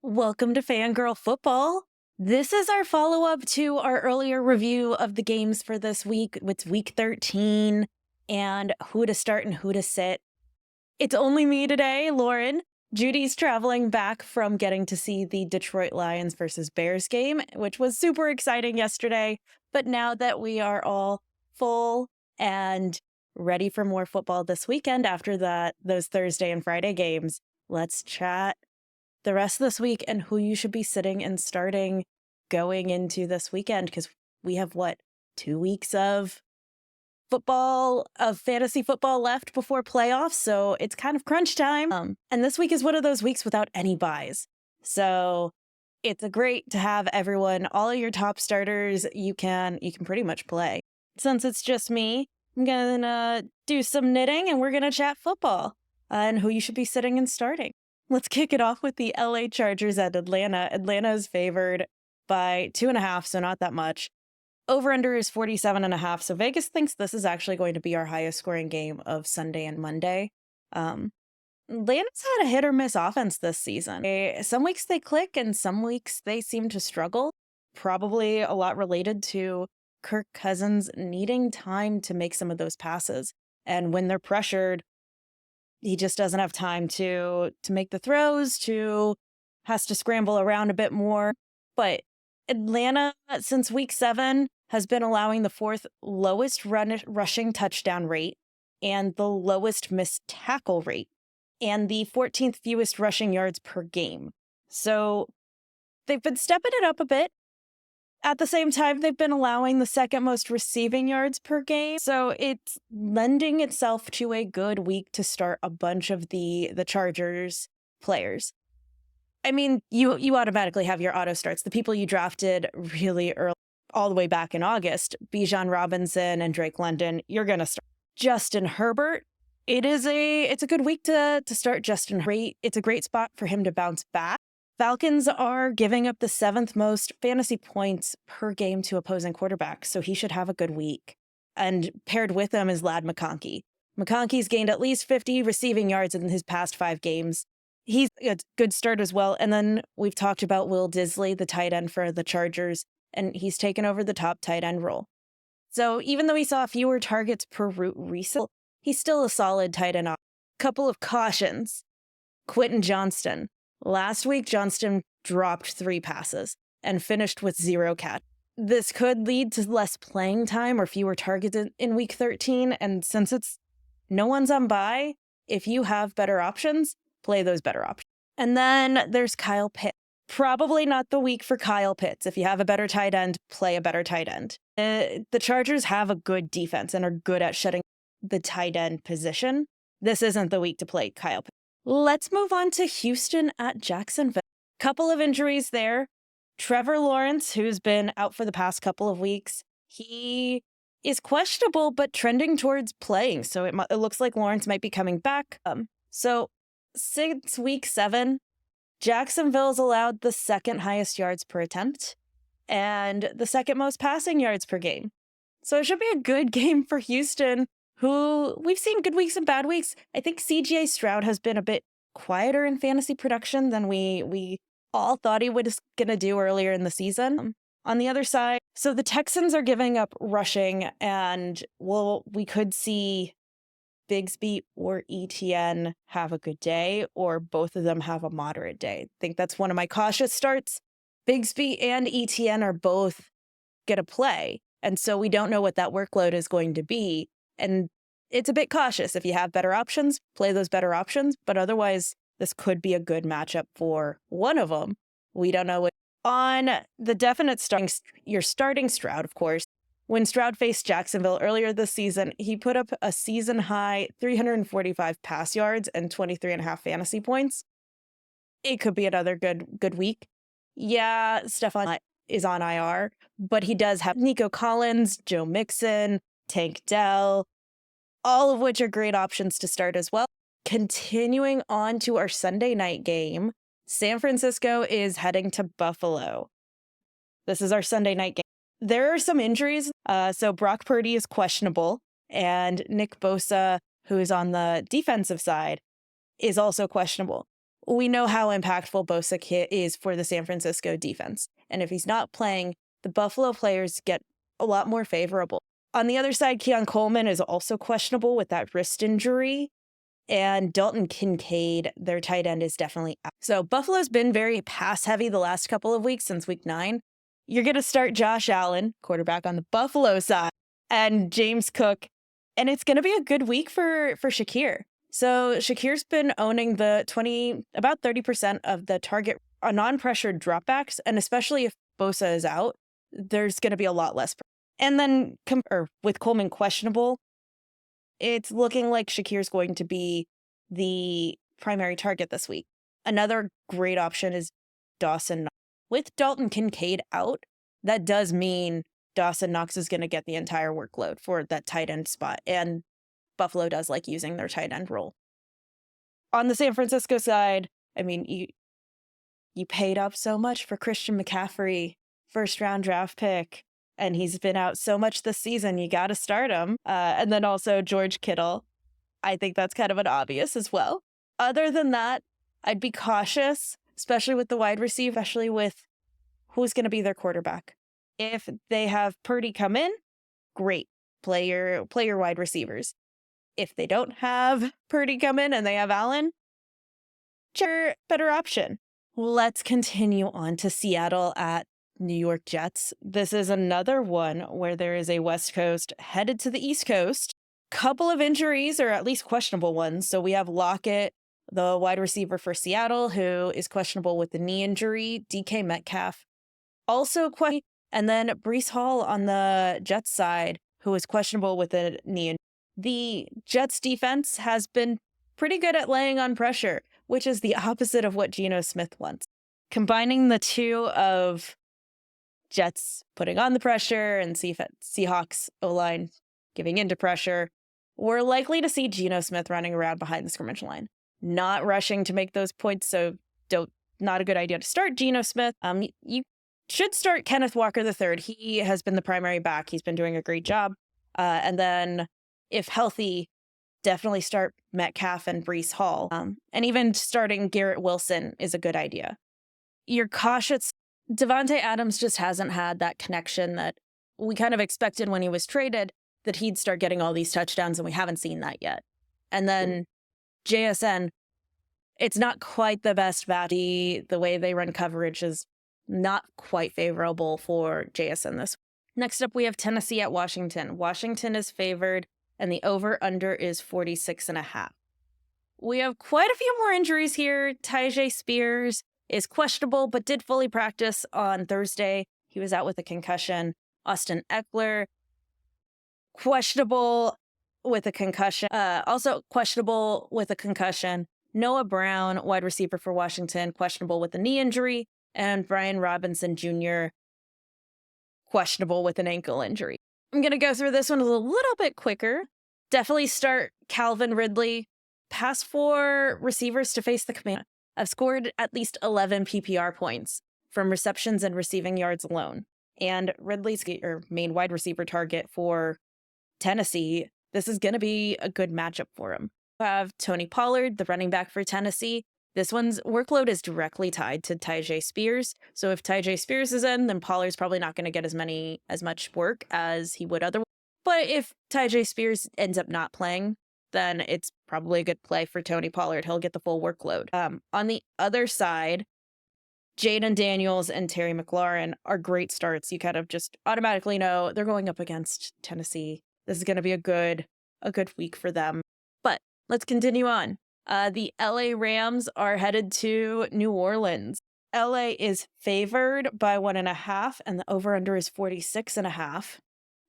Welcome to Fangirl Football. This is our follow up to our earlier review of the games for this week. It's week 13 and who to start and who to sit. It's only me today, Lauren. Judy's traveling back from getting to see the Detroit Lions versus Bears game, which was super exciting yesterday. But now that we are all full and ready for more football this weekend after those Thursday and Friday games, let's chat the rest of this week and who you should be sitting and starting going into this weekend, because we have 2 weeks of fantasy football left before playoffs, so it's kind of crunch time. And this week is one of those weeks without any buys, so it's great to have everyone, all of your top starters. You can pretty much play. Since it's just me, I'm gonna do some knitting and we're gonna chat football and who you should be sitting and starting. Let's kick it off with the LA Chargers at Atlanta. Atlanta is favored by 2.5, so not that much. Over-under is 47.5, so Vegas thinks this is actually going to be our highest scoring game of Sunday and Monday. Atlanta's had a hit-or-miss offense this season. Some weeks they click, and some weeks they seem to struggle. Probably a lot related to Kirk Cousins needing time to make some of those passes. And when they're pressured, he just doesn't have time to make the throws, has to scramble around a bit more. But Atlanta, since week 7, has been allowing the 4th lowest rushing touchdown rate and the lowest missed tackle rate and the 14th fewest rushing yards per game. So they've been stepping it up a bit. At the same time, they've been allowing the 2nd most receiving yards per game. So it's lending itself to a good week to start a bunch of the Chargers players. I mean, you automatically have your auto starts. The people you drafted really early, all the way back in August, Bijan Robinson and Drake London, you're going to start. Justin Herbert, it's a good week to start Justin Herbert. It's a great spot for him to bounce back. Falcons are giving up the 7th most fantasy points per game to opposing quarterbacks, so he should have a good week. And paired with him is Ladd McConkey. McConkey's gained at least 50 receiving yards in his past 5 games. He's a good start as well. And then we've talked about Will Disley, the tight end for the Chargers, and he's taken over the top tight end role. So even though he saw fewer targets per route recently, he's still a solid tight end. Couple of cautions. Quentin Johnston. Last week, Johnston dropped 3 passes and finished with 0 catch. This could lead to less playing time or fewer targets in week 13. And since no one's on bye, if you have better options, play those better options. And then there's Kyle Pitts. Probably not the week for Kyle Pitts. If you have a better tight end, play a better tight end. The Chargers have a good defense and are good at shutting the tight end position. This isn't the week to play Kyle Pitts. Let's move on to Houston at Jacksonville. Couple of injuries there. Trevor Lawrence, who's been out for the past couple of weeks, he is questionable but trending towards playing. So it looks like Lawrence might be coming back. So since week 7, Jacksonville's allowed the 2nd highest yards per attempt and the 2nd most passing yards per game. So it should be a good game for Houston, who we've seen good weeks and bad weeks. I think CJ Stroud has been a bit quieter in fantasy production than we all thought he was going to do earlier in the season. On the other side, so the Texans are giving up rushing, and we could see Bigsby or ETN have a good day, or both of them have a moderate day. I think that's one of my cautious starts. Bigsby and ETN are both going to play, and so we don't know what that workload is going to be. And it's a bit cautious. If you have better options, play those better options. But otherwise, this could be a good matchup for one of them. We don't know. On the definite you're starting Stroud, of course. When Stroud faced Jacksonville earlier this season, he put up a season-high 345 pass yards and 23.5 fantasy points. It could be another good week. Yeah, Stephon is on IR, but he does have Nico Collins, Joe Mixon, Tank Dell, all of which are great options to start as well. Continuing on to our Sunday night game, San Francisco is heading to Buffalo. This is our Sunday night game. There are some injuries. So Brock Purdy is questionable, and Nick Bosa, who is on the defensive side, is also questionable. we know how impactful Bosa is for the San Francisco defense. And if he's not playing, the Buffalo players get a lot more favorable. On the other side, Keon Coleman is also questionable with that wrist injury. And Dalton Kincaid, their tight end, is definitely out. So Buffalo's been very pass heavy the last couple of weeks since week 9. You're going to start Josh Allen, quarterback on the Buffalo side, and James Cook. And it's going to be a good week for Shakir. So Shakir's been owning about 30% of the target non-pressured dropbacks. And especially if Bosa is out, there's going to be a lot less. And then with Coleman questionable, it's looking like Shakir's going to be the primary target this week. Another great option is Dawson Knox. With Dalton Kincaid out, that does mean Dawson Knox is going to get the entire workload for that tight end spot. And Buffalo does like using their tight end role. On the San Francisco side, I mean, you paid up so much for Christian McCaffrey, first-round draft pick. And he's been out so much this season, you got to start him. And then also George Kittle. I think that's kind of an obvious as well. Other than that, I'd be cautious, especially with the wide receiver, especially with who's going to be their quarterback. If they have Purdy come in, great. Play your wide receivers. If they don't have Purdy come in and they have Allen, sure, better option. Let's continue on to Seattle at New York Jets. This is another one where there is a West Coast headed to the East Coast. Couple of injuries, or at least questionable ones. So we have Lockett, the wide receiver for Seattle, who is questionable with the knee injury. DK Metcalf also questionable. And then Breece Hall on the Jets side, who is questionable with a knee injury. The Jets defense has been pretty good at laying on pressure, which is the opposite of what Geno Smith wants. Combining the two of Jets putting on the pressure and Seahawks O-line giving into pressure, we're likely to see Geno Smith running around behind the scrimmage line, not rushing to make those points. So not a good idea to start Geno Smith. You should start Kenneth Walker III. He has been the primary back. He's been doing a great job. And then if healthy, definitely start Metcalf and Breece Hall. And even starting Garrett Wilson is a good idea. You're cautious. Devontae Adams just hasn't had that connection that we kind of expected when he was traded, that he'd start getting all these touchdowns, and we haven't seen that yet. And then JSN, it's not quite the best value. The way they run coverage is not quite favorable for JSN this week. Next up, we have Tennessee at Washington. Washington is favored, and the over-under is 46.5. We have quite a few more injuries here. Tyjae Spears is questionable, but did fully practice on Thursday. He was out with a concussion. Austin Eckler, questionable with a concussion. Also questionable with a concussion. Noah Brown, wide receiver for Washington, questionable with a knee injury. And Brian Robinson Jr., questionable with an ankle injury. I'm going to go through this one a little bit quicker. Definitely start Calvin Ridley. Pass 4 receivers to face the command. I've scored at least 11 PPR points from receptions and receiving yards alone. And Ridley's your main wide receiver target for Tennessee. This is going to be a good matchup for him. We have Tony Pollard, the running back for Tennessee. This one's workload is directly tied to Tyjae Spears. So if Tyjae Spears is in, then Pollard's probably not going to get as much work as he would otherwise. But if Tyjae Spears ends up not playing, then it's probably a good play for Tony Pollard. He'll get the full workload. On the other side, Jaden Daniels and Terry McLaurin are great starts. You kind of just automatically know they're going up against Tennessee. This is going to be a good week for them. But let's continue on. The LA Rams are headed to New Orleans. LA is favored by 1.5, and the over-under is 46.5.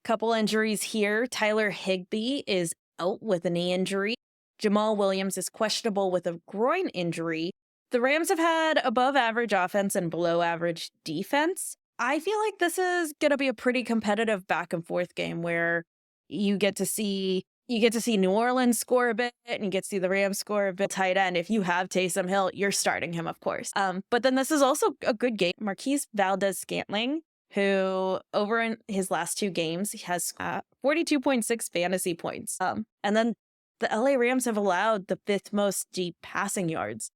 Couple injuries here. Tyler Higbee is out with a knee injury. Jamal Williams is questionable with a groin injury. The Rams have had above average offense and below average defense. I feel like this is going to be a pretty competitive back and forth game where you get to see New Orleans score a bit and you get to see the Rams score a bit. Tight end, if you have Taysom Hill, you're starting him, of course. But then this is also a good game. Marquise Valdez-Scantling, who over in his last 2 games, he has 42.6 fantasy points. And then the LA Rams have allowed the 5th most deep passing yards.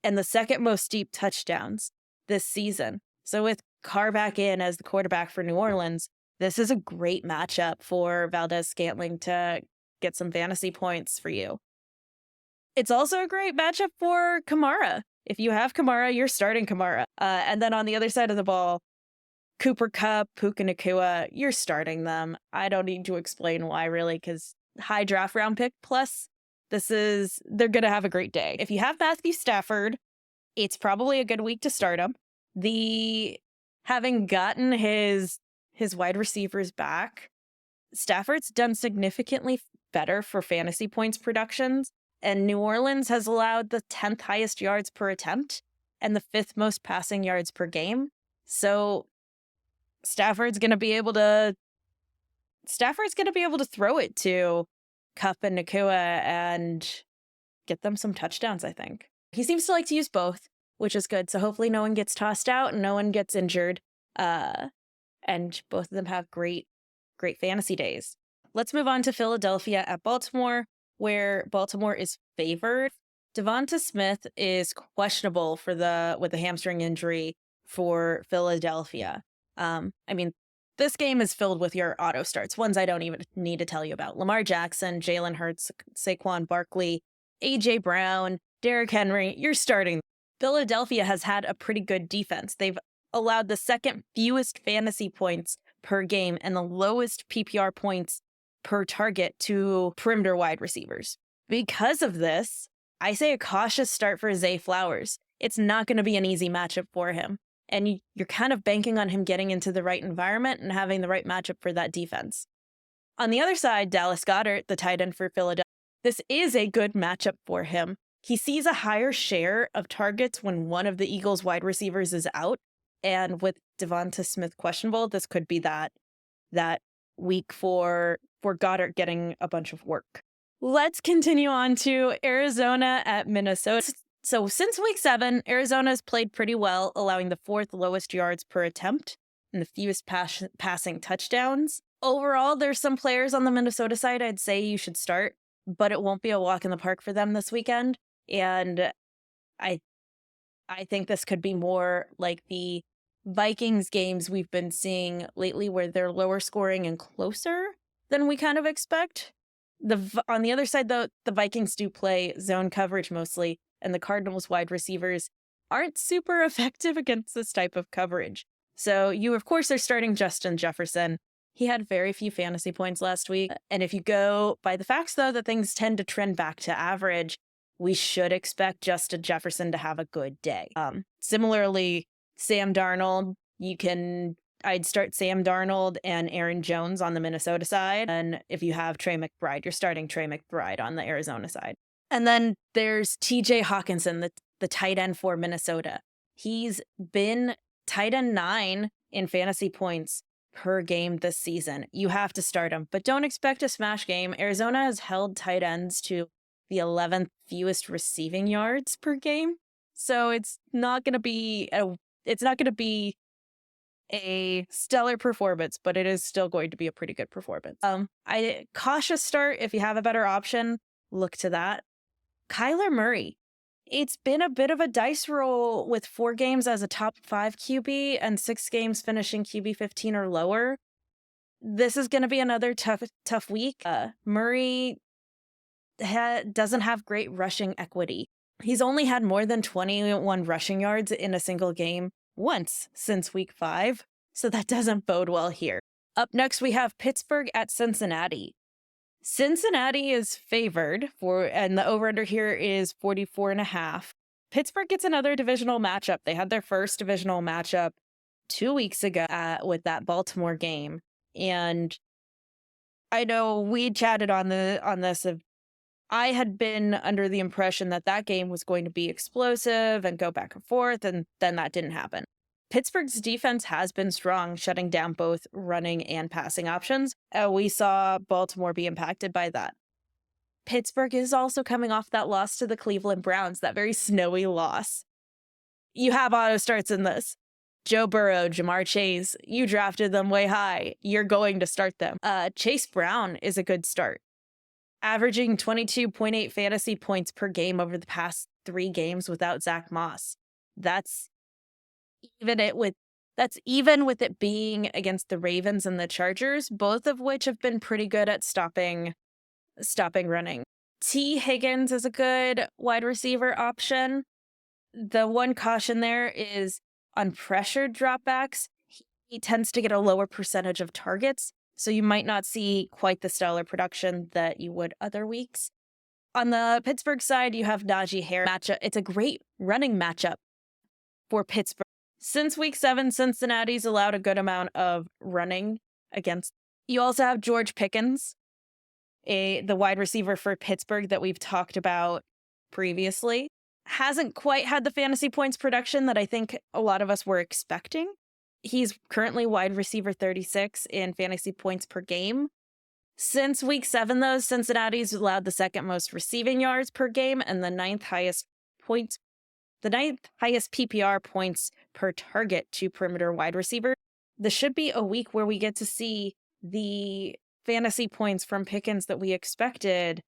and the second most deep touchdowns this season. So with Carr back in as the quarterback for New Orleans, this is a great matchup for Valdez-Scantling to get some fantasy points for you. It's also a great matchup for Kamara. If you have Kamara, you're starting Kamara. And then on the other side of the ball, Cooper Kupp, Puka Nacua, you're starting them. I don't need to explain why, really, because high draft round pick. Plus, they're going to have a great day. If you have Matthew Stafford, it's probably a good week to start him. Having gotten his wide receivers back, Stafford's done significantly better for fantasy points productions, and New Orleans has allowed the 10th highest yards per attempt and the 5th most passing yards per game. So Stafford's going to be able to throw it to Kupp and Nacua and get them some touchdowns, I think. He seems to like to use both, which is good. So hopefully no one gets tossed out and no one gets injured. And both of them have great fantasy days. Let's move on to Philadelphia at Baltimore, where Baltimore is favored. Devonta Smith is questionable with a hamstring injury for Philadelphia. This game is filled with your auto starts, ones I don't even need to tell you about. Lamar Jackson, Jalen Hurts, Saquon Barkley, A.J. Brown, Derrick Henry, you're starting. Philadelphia has had a pretty good defense. They've allowed the second fewest fantasy points per game and the lowest PPR points per target to perimeter wide receivers. Because of this, I say a cautious start for Zay Flowers. It's not going to be an easy matchup for him. And you're kind of banking on him getting into the right environment and having the right matchup for that defense. On the other side, Dallas Goedert, the tight end for Philadelphia, this is a good matchup for him. He sees a higher share of targets when one of the Eagles' wide receivers is out. And with Devonta Smith questionable, this could be that week for Goddard getting a bunch of work. Let's continue on to Arizona at Minnesota. So since week 7, Arizona's played pretty well, allowing the 4th lowest yards per attempt and the fewest passing touchdowns. Overall, there's some players on the Minnesota side I'd say you should start, but it won't be a walk in the park for them this weekend. And I think this could be more like the Vikings games we've been seeing lately, where they're lower scoring and closer than we kind of expect. On the other side, though, the Vikings do play zone coverage mostly, and the Cardinals wide receivers aren't super effective against this type of coverage. So you, of course, are starting Justin Jefferson. He had very few fantasy points last week. And if you go by the facts, though, that things tend to trend back to average, we should expect Justin Jefferson to have a good day. Similarly, Sam Darnold, I'd start Sam Darnold and Aaron Jones on the Minnesota side. And if you have Trey McBride, you're starting Trey McBride on the Arizona side. And then there's TJ Hawkinson, the tight end for Minnesota. He's been tight end 9 in fantasy points per game this season. You have to start him, but don't expect a smash game. Arizona has held tight ends to the 11th fewest receiving yards per game. So it's not going to be a stellar performance, but it is still going to be a pretty good performance. Cautious start. If you have a better option, look to that. Kyler Murray. It's been a bit of a dice roll with 4 games as a top 5 QB and 6 games finishing QB 15 or lower. This is going to be another tough week. Murray doesn't have great rushing equity. He's only had more than 21 rushing yards in a single game once since week 5, so that doesn't bode well here. Up next, we have Pittsburgh at Cincinnati. Cincinnati is favored and the over-under here is 44.5. Pittsburgh gets another divisional matchup. They had their first divisional matchup 2 weeks ago with that Baltimore game. And I know we chatted on this. I had been under the impression that game was going to be explosive and go back and forth, and then that didn't happen. Pittsburgh's defense has been strong, shutting down both running and passing options. We saw Baltimore be impacted by that. Pittsburgh is also coming off that loss to the Cleveland Browns, that very snowy loss. You have auto starts in this. Joe Burrow, Jamar Chase, you drafted them way high. You're going to start them. Chase Brown is a good start, averaging 22.8 fantasy points per game over the past 3 games without Zach Moss. That's even with it being against the Ravens and the Chargers, both of which have been pretty good at stopping running. T. Higgins is a good wide receiver option. The one caution there is on pressured dropbacks, he tends to get a lower percentage of targets, so you might not see quite the stellar production that you would other weeks. On the Pittsburgh side, you have Najee Harris matchup. It's a great running matchup for Pittsburgh. Since week 7, Cincinnati's allowed a good amount of running against. You also have George Pickens, the wide receiver for Pittsburgh that we've talked about previously. Hasn't quite had the fantasy points production that I think a lot of us were expecting. He's currently wide receiver 36 in fantasy points per game. Since week 7, though, Cincinnati's allowed the second most receiving yards per game and the ninth highest PPR points per target to perimeter wide receiver. This should be a week where we get to see the fantasy points from Pickens that we expected.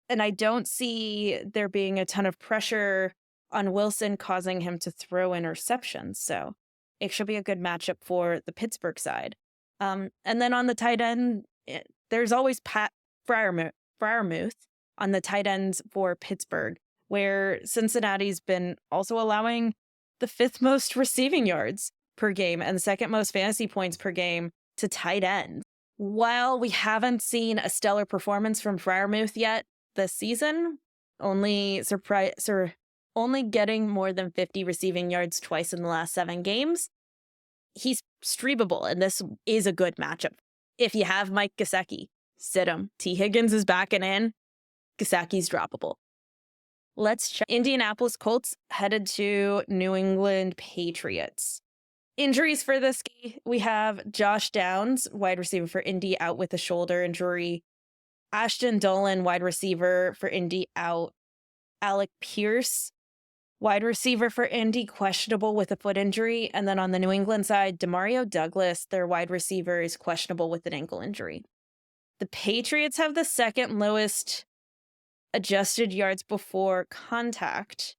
And I don't see there being a ton of pressure on Wilson causing him to throw interceptions. So it should be a good matchup for the Pittsburgh side. And then on the tight end, there's always Pat Freiermuth on the tight ends for Pittsburgh, where Cincinnati's been also allowing the 5th most receiving yards per game and the 2nd most fantasy points per game to tight ends. While we haven't seen a stellar performance from Freiermuth yet this season, only getting more than 50 receiving yards twice in the last 7 games, he's streamable, and this is a good matchup. If you have Mike Gesicki, sit him. T. Higgins is backing in. Gesicki's droppable. Let's check. Indianapolis Colts headed to New England Patriots. Injuries for this game, we have Josh Downs, wide receiver for Indy, out with a shoulder injury. Ashton Dolan, wide receiver for Indy, out. Alec Pierce, wide receiver for Indy, questionable with a foot injury. And then on the New England side, Demario Douglas, their wide receiver, is questionable with an ankle injury. The Patriots have the 2nd lowest adjusted yards before contact.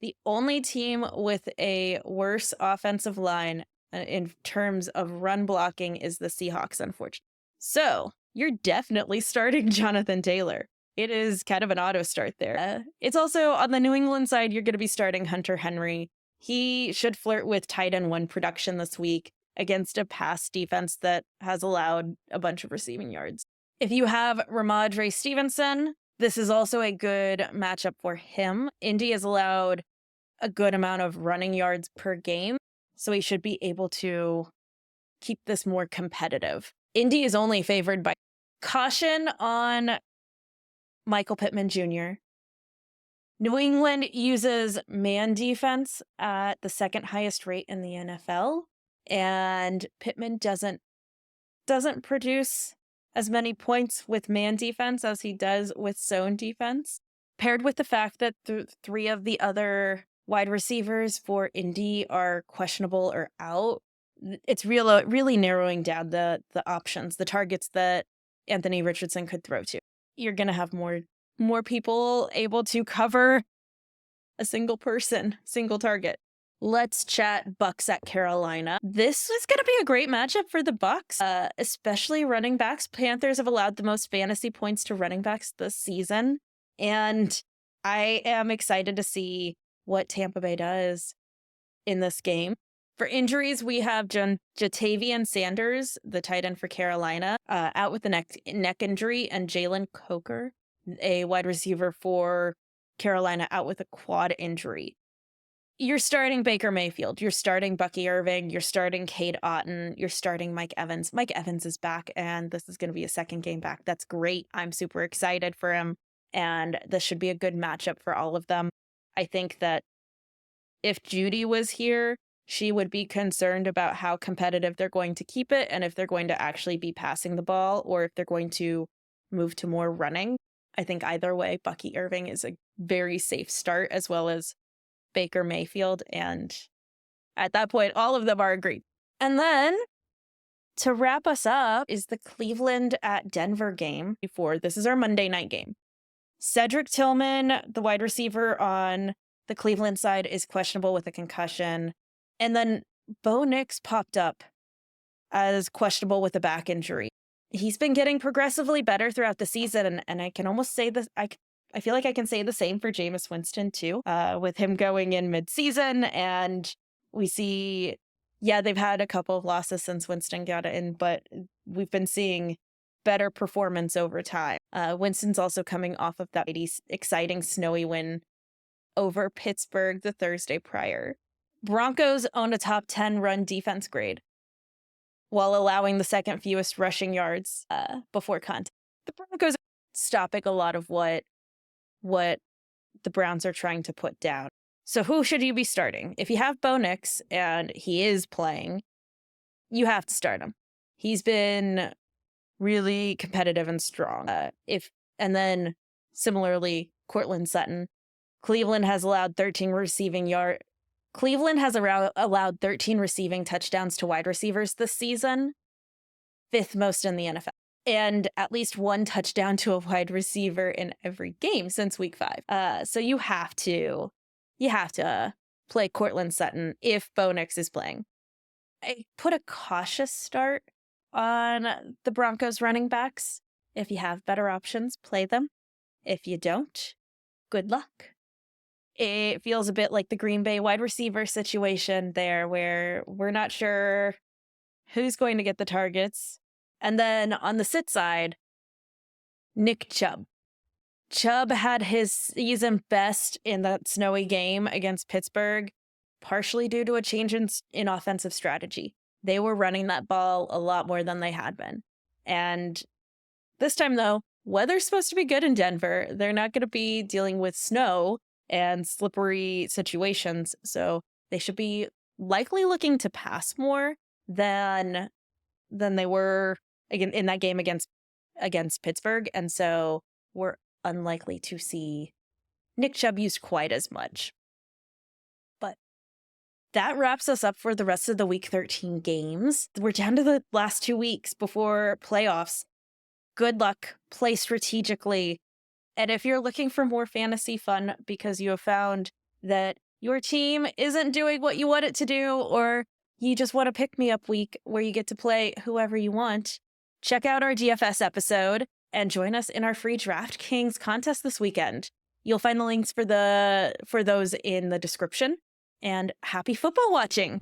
The only team with a worse offensive line in terms of run blocking is the Seahawks, unfortunately. So you're definitely starting Jonathan Taylor. It is kind of an auto start there. It's also on the New England side, you're going to be starting Hunter Henry. He should flirt with tight end 1 production this week against a pass defense that has allowed a bunch of receiving yards. If you have Ramondre Stevenson, this is also a good matchup for him. Indy has allowed a good amount of running yards per game, so he should be able to keep this more competitive. Indy is only favored by caution on Michael Pittman Jr. New England uses man defense at the 2nd highest rate in the NFL, and Pittman doesn't produce as many points with man defense as he does with zone defense. Paired with the fact that 3 of the other wide receivers for Indy are questionable or out, it's really narrowing down the options, the targets that Anthony Richardson could throw to. You're going to have more people able to cover a single target. Let's chat Bucks at Carolina. This is going to be a great matchup for the Bucks, especially running backs. Panthers have allowed the most fantasy points to running backs this season, and I am excited to see what Tampa Bay does in this game. For injuries, we have Jatavian Sanders, the tight end for Carolina, out with a neck injury, and Jalen Coker, a wide receiver for Carolina, out with a quad injury. You're starting Baker Mayfield. You're starting Bucky Irving. You're starting Cade Otton. You're starting Mike Evans. Mike Evans is back, and this is going to be a 2nd game back. That's great. I'm super excited for him, and this should be a good matchup for all of them. I think that if Judy was here, she would be concerned about how competitive they're going to keep it and if they're going to actually be passing the ball or if they're going to move to more running. I think either way, Bucky Irving is a very safe start, as well as Baker Mayfield. And at that point, all of them are agreed. And then to wrap us up is the Cleveland at Denver game. This is our Monday night game. Cedric Tillman, the wide receiver on the Cleveland side, is questionable with a concussion. And then Bo Nix popped up as questionable with a back injury. He's been getting progressively better throughout the season, and I can almost say this. I feel like I can say the same for Jameis Winston too, with him going in midseason, and we see, yeah, they've had a couple of losses since Winston got in, but we've been seeing better performance over time. Winston's also coming off of that exciting snowy win over Pittsburgh the Thursday prior. Broncos own a top 10 run defense grade while allowing the second fewest rushing yards before contact. The Broncos are stopping a lot of what the Browns are trying to put down. So who should you be starting? If you have Bo Nix and he is playing, you have to start him. He's been really competitive and strong. And then similarly, Courtland Sutton. Cleveland has allowed 13 receiving touchdowns to wide receivers this season, 5th most in the NFL, and at least 1 touchdown to a wide receiver in every game since week 5. So you have to play Courtland Sutton if Bo Nix is playing. I put a cautious start on the Broncos running backs. If you have better options, play them. If you don't, good luck. It feels a bit like the Green Bay wide receiver situation there, where we're not sure who's going to get the targets. And then on the sit side, Nick Chubb. Chubb had his season best in that snowy game against Pittsburgh, partially due to a change in offensive strategy. They were running that ball a lot more than they had been. And this time, though, weather's supposed to be good in Denver. They're not going to be dealing with snow and slippery situations, so they should be likely looking to pass more than they were again in that game against Pittsburgh, and so we're unlikely to see Nick Chubb used quite as much. But that wraps us up for the rest of the Week 13 games. We're down to the last 2 weeks before playoffs. Good luck, play strategically. And if you're looking for more fantasy fun because you have found that your team isn't doing what you want it to do, or you just want a pick-me-up week where you get to play whoever you want, check out our DFS episode and join us in our free DraftKings contest this weekend. You'll find the links for those in the description. And happy football watching!